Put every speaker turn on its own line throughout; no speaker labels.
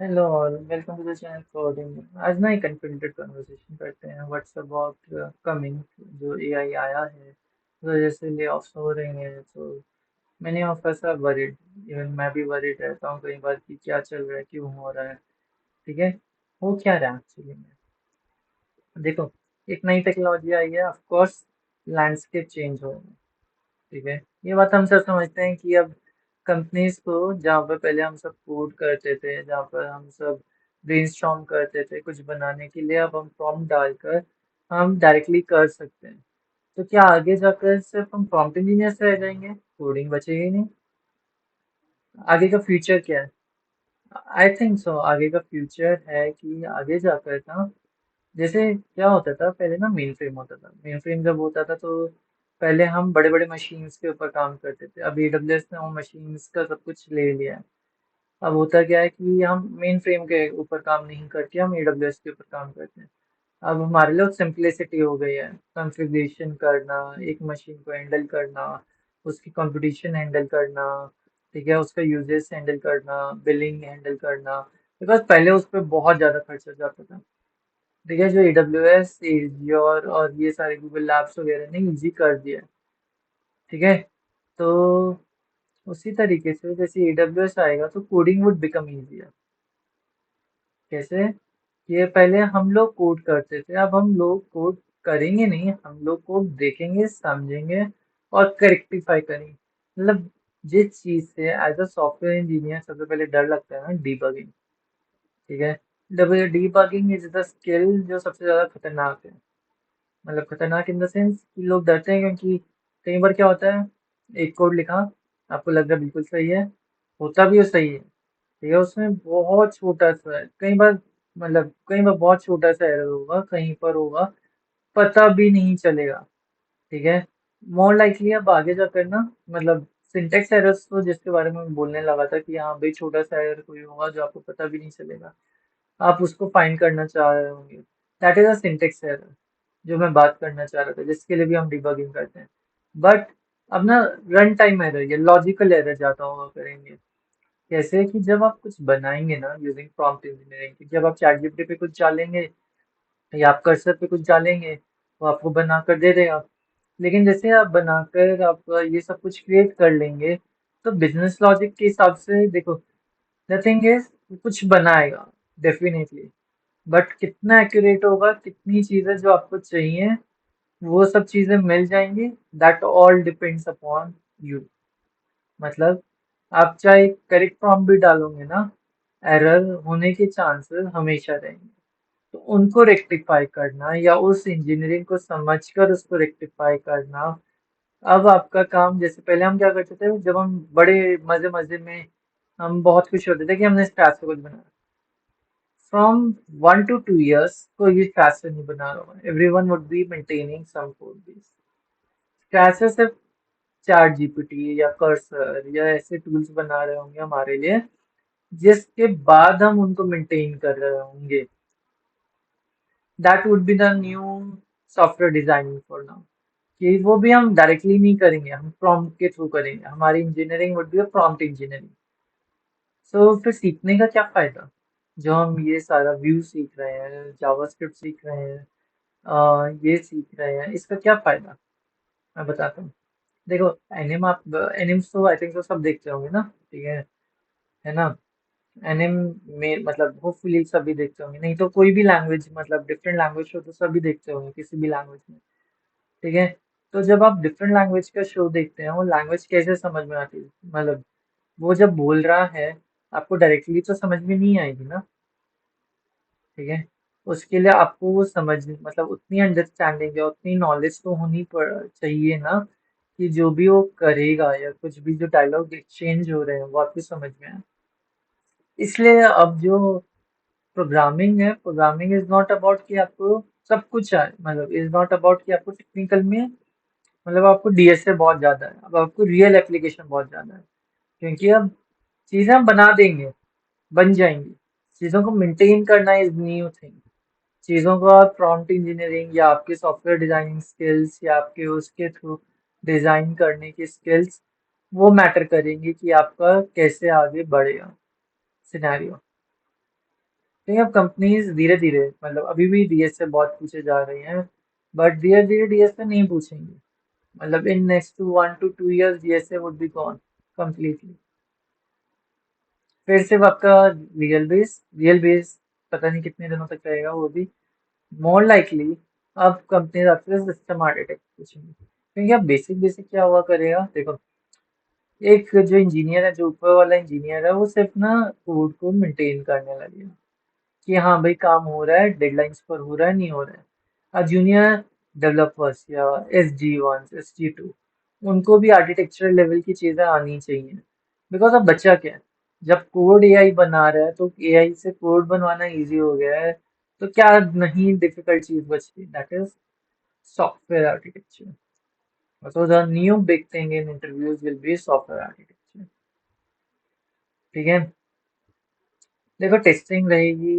Hello all, welcome to the channel coding. आज ना एक अनफिल्टर्ड कन्वर्सेशन करते हैं व्हाट्स अबाउट कमिंग, जो एआई आया है तो जैसे ले ऑफ्स हो रहे हैं। तो many of us are worried, even मैं भी वरीड रहता हूँ कई बार कि क्या चल रहा है, क्यों हो रहा है। ठीक है, हो क्या रहा है एक्चुअली में। देखो, एक नई टेक्नोलॉजी आई है, ऑफ कोर्स लैंडस्केप चेंज हो रहा है। ठीक है, ये बात हम सब समझते हैं कि अब कंपनीज को, जहाँ पर पहले हम सब कोड करते थे, जहाँ पर हम सब ब्रेनस्टॉर्म करते थे कुछ बनाने के लिए, अब हम प्रॉम्प्ट डालकर हम डायरेक्टली कर सकते हैं। तो क्या आगे जाकर सिर्फ हम प्रॉम्प्ट इंजीनियर्स रह जाएंगे, कोडिंग बचेगी नहीं? आगे का फ्यूचर क्या है? आई थिंक सो, आगे का फ्यूचर है कि आगे जाकर ना, जैसे क्या होता था पहले ना, मेन फ्रेम होता था। मेन फ्रेम जब होता था तो पहले हम बड़े बड़े मशीन्स के ऊपर काम करते थे। अब एडब्ल्यूएस ने वो मशीन्स का सब कुछ ले लिया है। अब होता क्या है कि हम मेन फ्रेम के ऊपर काम नहीं करके हम एडब्ल्यूएस के ऊपर काम करते हैं। अब हमारे लिए सिंपलिसिटी हो गई है, कॉन्फ़िगरेशन करना, एक मशीन को हैंडल करना, उसकी कंपटीशन हैंडल करना, ठीक है, उसका यूजेस हैंडल करना, बिलिंग हैंडल करना। बिकॉज पहले उस पर बहुत ज़्यादा खर्चा जाता था। ठीक है, जो AWS, एज्योर और ये सारे गूगल लैब्स वगैरह ने इजी कर दिया है। ठीक है, तो उसी तरीके से जैसे AWS आएगा तो कोडिंग वुड बिकम इजियर। कैसे? ये पहले हम लोग कोड करते थे, अब हम लोग कोड करेंगे नहीं, हम लोग कोड देखेंगे, समझेंगे और करेक्टिफाई करेंगे। मतलब जिस चीज से एज अ सॉफ्टवेयर इंजीनियर सबसे पहले डर लगता है ना, डीबगिंग। ठीक है, डीबगिंग इज द स्किल जो सबसे ज्यादा खतरनाक है। मतलब खतरनाक इन द सेंस कि लोग डरते हैं क्योंकि कई बार क्या होता है, एक कोड लिखा, आपको लग रहा है बिल्कुल सही है, होता भी वो सही है। ठीक है, उसमें बहुत छोटा सा है कई बार, मतलब कई बार बहुत छोटा सा एरर होगा, कहीं पर होगा, पता भी नहीं चलेगा। ठीक है, मोर लाइकली अब आगे जाकर ना, मतलब सिंटेक्स एरर्स तो जिसके बारे में मैं बोलने लगा था कि हाँ भाई, छोटा सा एरर कोई होगा जो आपको पता भी नहीं चलेगा, आप उसको फाइंड करना चाह रहे होंगे, that is a syntax error जो मैं बात करना चाह रहा था, जिसके लिए भी हम डिबगिंग करते हैं। बट अब ना, रन टाइम एरर या लॉजिकल एरर ज्यादा हुआ करेंगे। कैसे कि जब आप कुछ बनाएंगे ना यूजिंग प्रॉम्प्ट इंजीनियरिंग, जब आप चैट जीपीटी पे कुछ डालेंगे या आप कर्सर पे कुछ डालेंगे, वो आपको बनाकर दे देगा। लेकिन जैसे आप बनाकर आप ये सब कुछ क्रिएट कर लेंगे, तो बिजनेस लॉजिक के हिसाब से देखो, द थिंग इज, कुछ बनाएगा डेफिनेटली, बट कितना एक्यूरेट होगा, कितनी चीजें जो आपको चाहिए वो सब चीजें मिल जाएंगी, that all depends upon you. मतलब आप चाहे करेक्ट प्रॉम्प्ट भी डालोगे ना, एरर होने के चांसेस हमेशा रहेंगे। तो उनको रेक्टिफाई करना या उस इंजीनियरिंग को समझकर उसको रेक्टिफाई करना, अब आपका काम। जैसे पहले हम क्या करते थे, जब हम बड़े मजे मजे में हम बहुत खुश होते थे कि हमने स्क्रैच से कुछ बनाया। फ्रॉम 1 to 2 years कोई भी स्क्रैच से नहीं बना रहा होगा, everyone would be maintaining some code base. Scratch से सिर्फ चैट जीपीटी या कर्सर या ऐसे टूल्स बना रहे होंगे हमारे लिए, जिसके बाद हम उनको मेंटेन कर रहे होंगे। That would be the new software designing for now. कि वो भी हम डायरेक्टली नहीं करेंगे, हम प्रॉम्प्ट के थ्रू करेंगे, हमारी engineering would be a prompt engineering. So फिर सीखने का क्या फायदा, जो हम ये सारा व्यू सीख रहे हैं, जावास्क्रिप्ट सीख रहे हैं, ये सीख रहे हैं, इसका क्या फायदा? मैं बताता हूँ। देखो, एनिम, आप एनिम्स तो आई थिंक तो सब देखते होंगे ना, ठीक है ना। एनिम में मतलब होपफुली सभी देखते होंगे, नहीं तो कोई भी लैंग्वेज, मतलब डिफरेंट लैंग्वेज हो तो सभी देखते होंगे किसी भी लैंग्वेज में। ठीक है, तो जब आप डिफरेंट लैंग्वेज का शो देखते हैं, वो लैंग्वेज कैसे समझ में आती है? मतलब वो जब बोल रहा है, आपको डायरेक्टली तो समझ में नहीं आएगी ना। ठीक है, उसके लिए आपको वो समझ, मतलब उतनी अंडरस्टैंडिंग या उतनी नॉलेज तो होनी चाहिए ना, कि जो भी वो करेगा या कुछ भी जो डायलॉग एक्सचेंज हो रहे हैं वो आपको समझ में आए। इसलिए अब जो प्रोग्रामिंग है, प्रोग्रामिंग इज नॉट अबाउट कि आपको सब कुछ आए, मतलब इज नॉट अबाउट कि आपको टेक्निकल में, मतलब आपको डीएसए बहुत ज्यादा है, अब आपको रियल एप्लीकेशन बहुत ज्यादा है। क्योंकि अब चीजें हम बना देंगे, बन जाएंगी, चीजों को मेंटेन करना इज न्यू थिंग। चीजों को आप प्रॉम्प्ट इंजीनियरिंग या आपके सॉफ्टवेयर डिजाइनिंग स्किल्स या आपके उसके थ्रू डिजाइन करने की स्किल्स, वो मैटर करेंगी कि आपका कैसे आगे बढ़ेगा सिनेरियो। क्योंकि अब कंपनीज धीरे धीरे, मतलब अभी भी डीएस से बहुत पूछे जा रही हैं, बट धीरे धीरे डीएस से नहीं पूछेंगे। मतलब in next two 1 to 2 years DS से वुड बी गॉन कम्प्लीटली। फिर सिर्फ आपका रियल बेस पता नहीं कितने दिनों तक रहेगा वो भी। मोर लाइकली अब कंपनीज आपसे सिस्टम आर्किटेक्ट पूछेंगे, क्योंकि अब बेसिक बेसिक क्या हुआ करेगा, देखो एक जो इंजीनियर है, जो ऊपर वाला इंजीनियर है, वो सिर्फ ना कोड को मेंटेन करने लगेगा कि हाँ भाई काम हो रहा है, डेडलाइंस पर हो रहा है, नहीं हो रहा है। और जूनियर डेवलपर्स या SG1 SG2, उनको भी आर्किटेक्चरल लेवल की चीज़ें आनी चाहिए। बिकॉज अब बच्चा क्या है, जब कोड एआई बना रहा है तो एआई से कोड बनवाना इजी हो गया है, तो क्या नहीं डिफिकल्ट चीज़ बचती, that is software architecture. So the new big thing in interviews will be software architecture। ठीक है, देखो टेस्टिंग रहेगी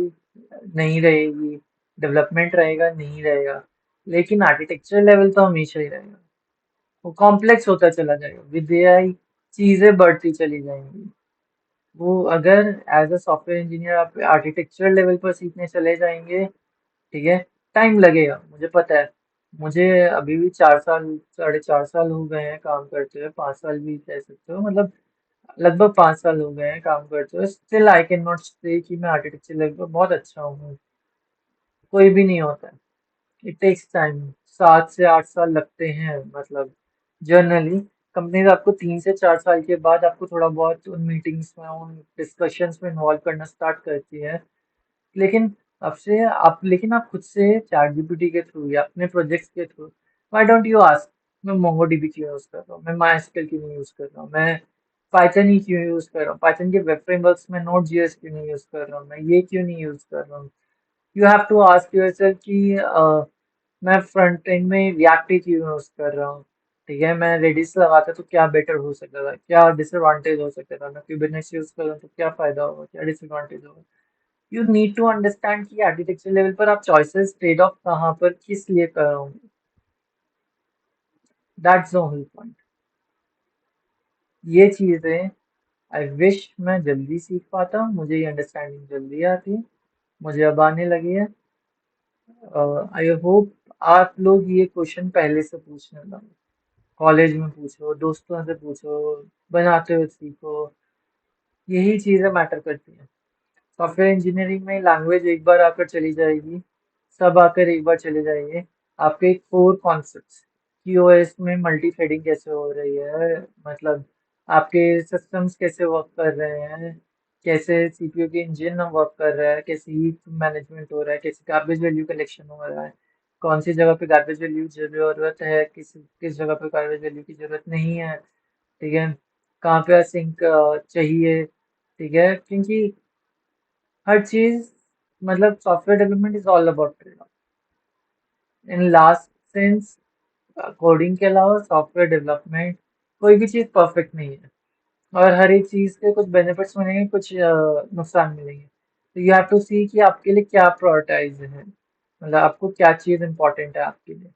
नहीं रहेगी, डेवलपमेंट रहेगा नहीं रहेगा, लेकिन आर्किटेक्चर लेवल तो हमेशा ही रहेगा। वो कॉम्प्लेक्स होता चला जाएगा विद एआई, चीजें बढ़ती चली जाएंगी। वो अगर एज अ सॉफ्टवेयर इंजीनियर आप आर्किटेक्चर लेवल पर सीखने चले जाएंगे, ठीक है, टाइम लगेगा, मुझे पता है। मुझे अभी भी 4 साल 4.5 साल हो गए हैं काम करते हुए, 5 साल भी कह सकते हो, मतलब लगभग 5 साल हो गए हैं काम करते हुए। स्टिल आई कैन नॉट से कि मैं आर्किटेक्चर लेवल पर बहुत अच्छा हूँ। कोई भी नहीं होता है, इट टेक्स टाइम। 7 से 8 साल लगते हैं, मतलब जनरली कंपनीज आपको 3 से 4 साल के बाद आपको थोड़ा बहुत उन मीटिंग्स में, उन डिस्कशंस में इन्वॉल्व करना स्टार्ट करती है। लेकिन लेकिन आप खुद से चैट जीपीटी के थ्रू या अपने प्रोजेक्ट्स के through, why don't you ask, मैं मोंगोडीबी क्यों यूज कर रहा हूँ, मैं माइस्क्ल क्यों नहीं यूज कर रहा हूँ, मैं पाइथन ही क्यों यूज कर रहा हूँ, पाइथन के वेब फ्रेमवर्क्स में नोड जीएस क्यों नहीं यूज कर रहा हूँ, मैं ये क्यों नहीं यूज कर रहा हूँ। You have to ask yourself कि मैं फ्रंट एंड में रिएक्ट क्यों यूज कर रहा हूँ। ठीक है, मैं रेडिस लगाता तो क्या बेटर हो सकता था, क्या डिसएडवांटेज हो सकता था, मैं क्यूबरनेटिस यूज कर रहा हूँ तो क्या फायदा होगा, क्या डिसएडवांटेज होगा। यू नीड टू अंडरस्टैंड कि आर्किटेक्चर लेवल पर आप चॉइसेस ट्रेड ऑफ कहाँ पर किस लिए कर रहे होंगे। That's the whole point. ये चीजें आई विश मैं जल्दी सीख पाता, मुझे ये अंडरस्टैंडिंग जल्दी आती, मुझे अब आने लगी है। आई होप आप लोग ये क्वेश्चन पहले से पूछने लगे, कॉलेज में पूछो, दोस्तों से पूछो, बनाते हुए सीखो। यही चीजें मैटर करती हैं। सॉफ्टवेयर इंजीनियरिंग में लैंग्वेज एक बार आकर चली जाएगी, सब आकर एक बार चले जाएंगे। आपके कोर कॉन्सेप्ट्स कि ओएस में मल्टी थ्रेडिंग कैसे हो रही है, मतलब आपके सिस्टम्स कैसे वर्क कर रहे हैं, कैसे सीपीयू के इंजन वर्क कर रहा है, कैसे हीट मैनेजमेंट हो रहा है, कैसे गार्बेज वैल्यू कलेक्शन हो रहा है, कौन सी जगह पे गार्बेज वैल्यू जरूरत है, किस किस जगह पे गार्बेज वैल्यू की जरूरत नहीं है। ठीक है, कहाँ पे सिंक चाहिए। ठीक है, क्योंकि हर चीज, मतलब software development is all about trade off. In last sense, coding के अलावा सॉफ्टवेयर डेवलपमेंट कोई भी चीज परफेक्ट नहीं है, और हर एक चीज के कुछ बेनिफिट्स मिलेंगे, कुछ नुकसान मिलेंगे। तो यू हैव टू सी कि आपके लिए क्या प्रायोरिटाइज है, मतलब आपको क्या चीज इंपॉर्टेंट है आपके लिए।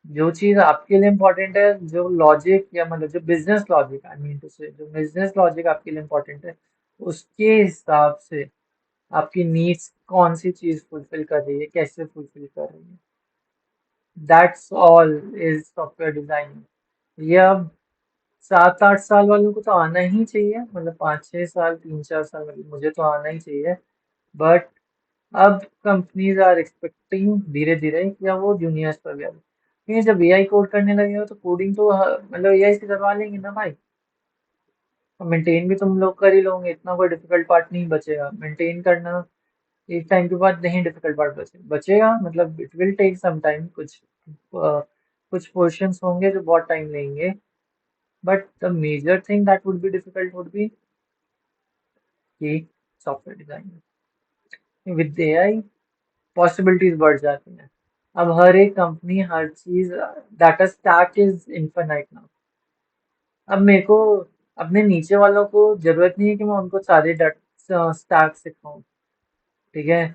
जो चीज आपके लिए इम्पोर्टेंट है, जो लॉजिक या मतलब जो business logic, I mean to say जो बिजनेस लॉजिक आपके लिए इम्पोर्टेंट है, उसके हिसाब से आपकी नीड्स कौन सी चीज फुलफिल कर रही है, कैसे फुलफिल कर रही है। That's all is software designing. ये अब 7 8 साल वालों को तो आना ही चाहिए, मतलब 5 6 साल 3 4 साल वाले मुझे तो आना ही चाहिए। बट अब कंपनीज आर एक्सपेक्टिंग धीरे धीरे कि अब वो जूनियर्स पर भी आ जाए। क्योंकि जब एआई कोड करने लगेगा तो कोडिंग तो मतलब एआई से करवा लेंगे ना भाई। मेंटेन भी तुम लोग कर ही लोगे, इतना कोई डिफिकल्ट पार्ट नहीं बचेगा मेंटेन करना। एक टाइम के बाद नहीं डिफिकल्ट पार्ट बचेगा, मतलब it will take some time, कुछ पोर्शंस होंगे जो बहुत टाइम लेंगे। But the major thing that would be difficult would be कि software design with AI possibilities बढ़ जाती हैं। अब हर एक कंपनी हर चीज, data stack is infinite now. अब मेरे को अपने नीचे वालों को जरूरत नहीं है कि मैं उनको सारे डाटा स्टैक सिखाऊं। ठीक है,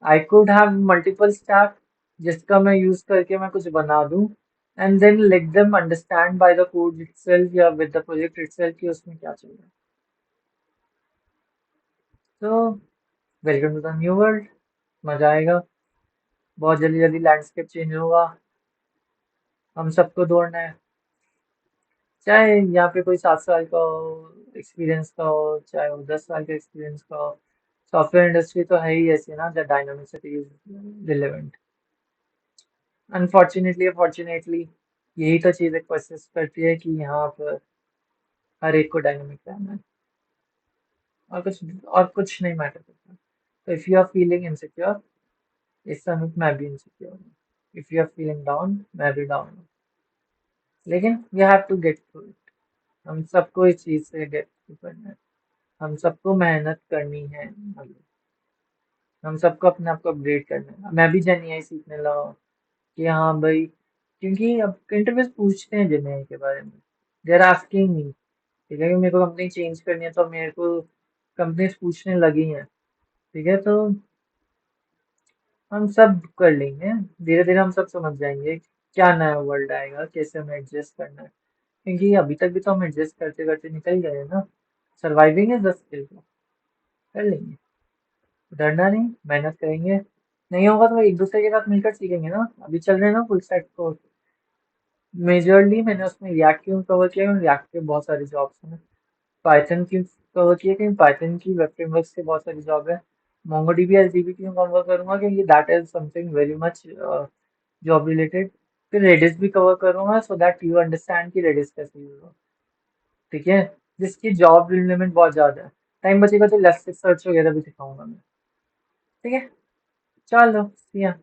I could have multiple stack जिसका मैं यूज करके मैं कुछ बना दूं, and then let them understand by the code itself या विद द प्रोजेक्ट इटसेल्फ कि उसमें क्या चल रहा है। तो welcome to the new world. मजा आएगा। बहुत जल्दी जल्दी लैंडस्केप चेंज होगा। हम सबको दौड़ना है। चाहे यहाँ पे कोई 7 साल का हो एक्सपीरियंस का हो, चाहे वो 10 साल का एक्सपीरियंस का हो। सॉफ्टवेयर इंडस्ट्री तो है ही ऐसी ना, the dynamicity is relevant. Unfortunately fortunately यही तो चीज़ एक परसिस्ट करती है कि यहाँ पर हर एक को डायनामिक रहना है। और कुछ नहीं मैटर करता। तो if you are feeling insecure, इस समय मैं भी इनसिक्योर हूँ। If you are feeling down, मैं भी डाउन हूँ। लेकिन we have to get through it. हम सबको इस चीज़ से गेट थ्रू करना है। हम सबको मेहनत करनी है। हम सबको अपने आप को अपग्रेड करना है। मैं भी जेन एआई सीखने लगा हूँ कि हाँ भाई, क्योंकि अब इंटरव्यूज पूछते हैं जेन एआई के बारे में। They are asking me. ठीक है कि मेरे को कंपनी चेंज करनी है, तो मेरे को कंपनीज पूछने लगी हैं। ठीक है, तो हम सब कर लेंगे। धीरे धीरे हम सब समझ जाएंगे क्या नया वर्ल्ड आएगा, कैसे हमें एडजस्ट करना है। क्योंकि अभी तक भी तो हम एडजस्ट करते करते निकल गए हैं ना। Surviving is the skill. कर लेंगे। डरना नहीं, मेहनत करेंगे। नहीं होगा तो एक दूसरे के साथ मिलकर सीखेंगे ना। अभी चल रहे हैं ना फुल स्टैक को। मेजरली मैंने उसमें रिएक्ट क्यों कवर किया, रिएक्ट के बहुत सारी जॉब्स हैं। पाइथन क्यों कवर किया, क्योंकि पाइथन की वेब फ्रेमवर्क्स के बहुत सारी जॉब है। मोंगोडीबी एलडीबी क्यों कवर करूंगा, क्योंकि that is something very much job related. फिर रेडिस भी कवर करूंगा सो दैट यू अंडरस्टैंड कि रेडिस कैसे यूज हो। ठीक है, जिसकी जॉब रिलेवेंट बहुत ज्यादा है। टाइम बचेगा तो इलास्टिक सर्च वगैरह भी सिखाऊंगा मैं। ठीक है, चलो see ya।